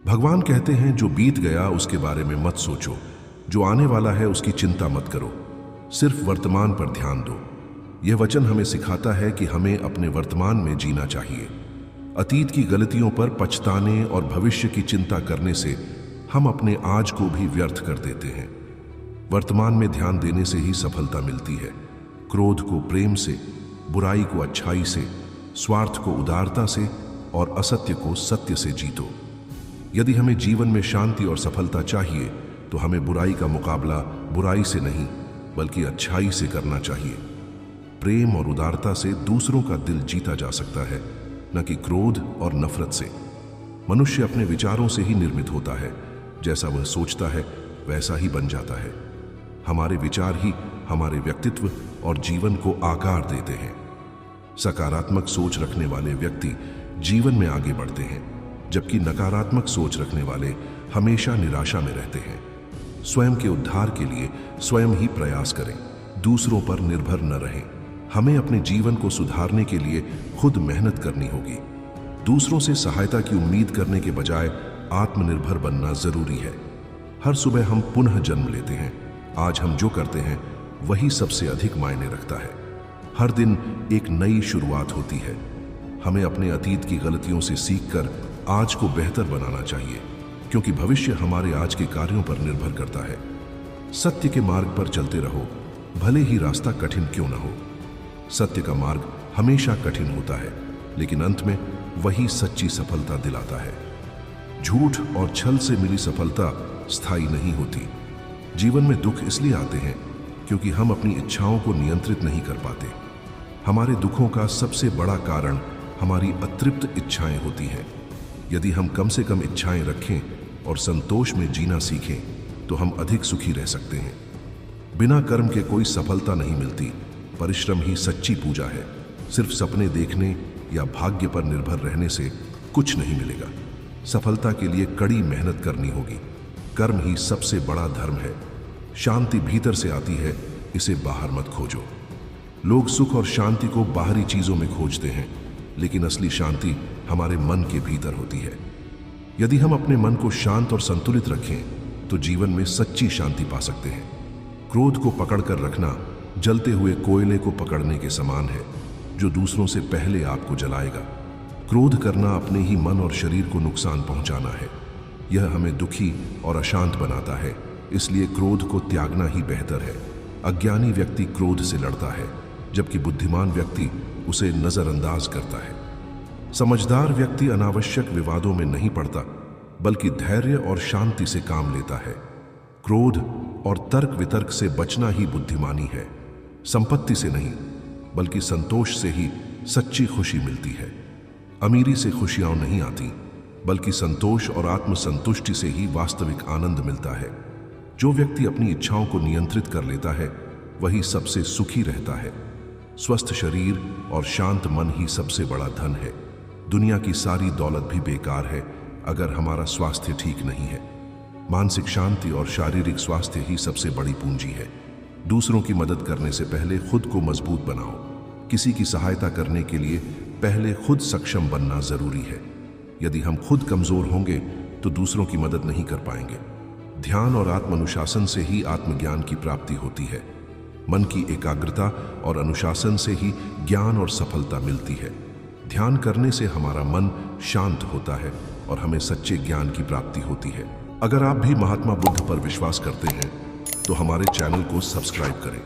भगवान कहते हैं जो बीत गया उसके बारे में मत सोचो, जो आने वाला है उसकी चिंता मत करो, सिर्फ वर्तमान पर ध्यान दो। यह वचन हमें सिखाता है कि हमें अपने वर्तमान में जीना चाहिए। अतीत की गलतियों पर पछताने और भविष्य की चिंता करने से हम अपने आज को भी व्यर्थ कर देते हैं। वर्तमान में ध्यान देने से ही सफलता मिलती है। क्रोध को प्रेम से, बुराई को अच्छाई से, स्वार्थ को उदारता से और असत्य को सत्य से जीतो। यदि हमें जीवन में शांति और सफलता चाहिए तो हमें बुराई का मुकाबला बुराई से नहीं बल्कि अच्छाई से करना चाहिए। प्रेम और उदारता से दूसरों का दिल जीता जा सकता है, न कि क्रोध और नफरत से। मनुष्य अपने विचारों से ही निर्मित होता है। जैसा वह सोचता है वैसा ही बन जाता है। हमारे विचार ही हमारे व्यक्तित्व और जीवन को आकार देते हैं। सकारात्मक सोच रखने वाले व्यक्ति जीवन में आगे बढ़ते हैं, जबकि नकारात्मक सोच रखने वाले हमेशा निराशा में रहते हैं। स्वयं के उद्धार के लिए स्वयं ही प्रयास करें, दूसरों पर निर्भर न रहें। हमें अपने जीवन को सुधारने के लिए खुद मेहनत करनी होगी। दूसरों से सहायता की उम्मीद करने के बजाय आत्मनिर्भर बनना जरूरी है। हर सुबह हम पुनः जन्म लेते हैं। आज हम जो करते हैं वही सबसे अधिक मायने रखता है। हर दिन एक नई शुरुआत होती है। हमें अपने अतीत की गलतियों से सीखकर आज को बेहतर बनाना चाहिए, क्योंकि भविष्य हमारे आज के कार्यों पर निर्भर करता है। सत्य के मार्ग पर चलते रहो, भले ही रास्ता कठिन क्यों न हो। सत्य का मार्ग हमेशा कठिन होता है, लेकिन अंत में वही सच्ची सफलता दिलाता है। झूठ और छल से मिली सफलता स्थायी नहीं होती। जीवन में दुख इसलिए आते हैं क्योंकि हम अपनी इच्छाओं को नियंत्रित नहीं कर पाते। हमारे दुखों का सबसे बड़ा कारण हमारी अतृप्त इच्छाएं होती हैं। यदि हम कम से कम इच्छाएं रखें और संतोष में जीना सीखें तो हम अधिक सुखी रह सकते हैं। बिना कर्म के कोई सफलता नहीं मिलती। परिश्रम ही सच्ची पूजा है। सिर्फ सपने देखने या भाग्य पर निर्भर रहने से कुछ नहीं मिलेगा। सफलता के लिए कड़ी मेहनत करनी होगी। कर्म ही सबसे बड़ा धर्म है। शांति भीतर से आती है, इसे बाहर मत खोजो। लोग सुख और शांति को बाहरी चीजों में खोजते हैं, लेकिन असली शांति हमारे मन के भीतर होती है। यदि हम अपने मन को शांत और संतुलित रखें तो जीवन में सच्ची शांति पा सकते हैं। क्रोध को पकड़कर रखना जलते हुए कोयले को पकड़ने के समान है, जो दूसरों से पहले आपको जलाएगा। क्रोध करना अपने ही मन और शरीर को नुकसान पहुंचाना है। यह हमें दुखी और अशांत बनाता है, इसलिए क्रोध को त्यागना ही बेहतर है। अज्ञानी व्यक्ति क्रोध से लड़ता है, जबकि बुद्धिमान व्यक्ति उसे नजरअंदाज करता है। समझदार व्यक्ति अनावश्यक विवादों में नहीं पड़ता, बल्कि धैर्य और शांति से काम लेता है। क्रोध और तर्क वितर्क से बचना ही बुद्धिमानी है। संपत्ति से नहीं, बल्कि संतोष से ही सच्ची खुशी मिलती है। अमीरी से खुशियां नहीं आती, बल्कि संतोष और आत्मसंतुष्टि से ही वास्तविक आनंद मिलता है। जो व्यक्ति अपनी इच्छाओं को नियंत्रित कर लेता है वही सबसे सुखी रहता है। स्वस्थ शरीर और शांत मन ही सबसे बड़ा धन है। दुनिया की सारी दौलत भी बेकार है अगर हमारा स्वास्थ्य ठीक नहीं है। मानसिक शांति और शारीरिक स्वास्थ्य ही सबसे बड़ी पूंजी है। दूसरों की मदद करने से पहले खुद को मजबूत बनाओ। किसी की सहायता करने के लिए पहले खुद सक्षम बनना जरूरी है। यदि हम खुद कमजोर होंगे तो दूसरों की मदद नहीं कर पाएंगे। ध्यान और आत्मानुशासन से ही आत्मज्ञान की प्राप्ति होती है। मन की एकाग्रता और अनुशासन से ही ज्ञान और सफलता मिलती है। ध्यान करने से हमारा मन शांत होता है और हमें सच्चे ज्ञान की प्राप्ति होती है। अगर आप भी महात्मा बुद्ध पर विश्वास करते हैं तो हमारे चैनल को सब्सक्राइब करें।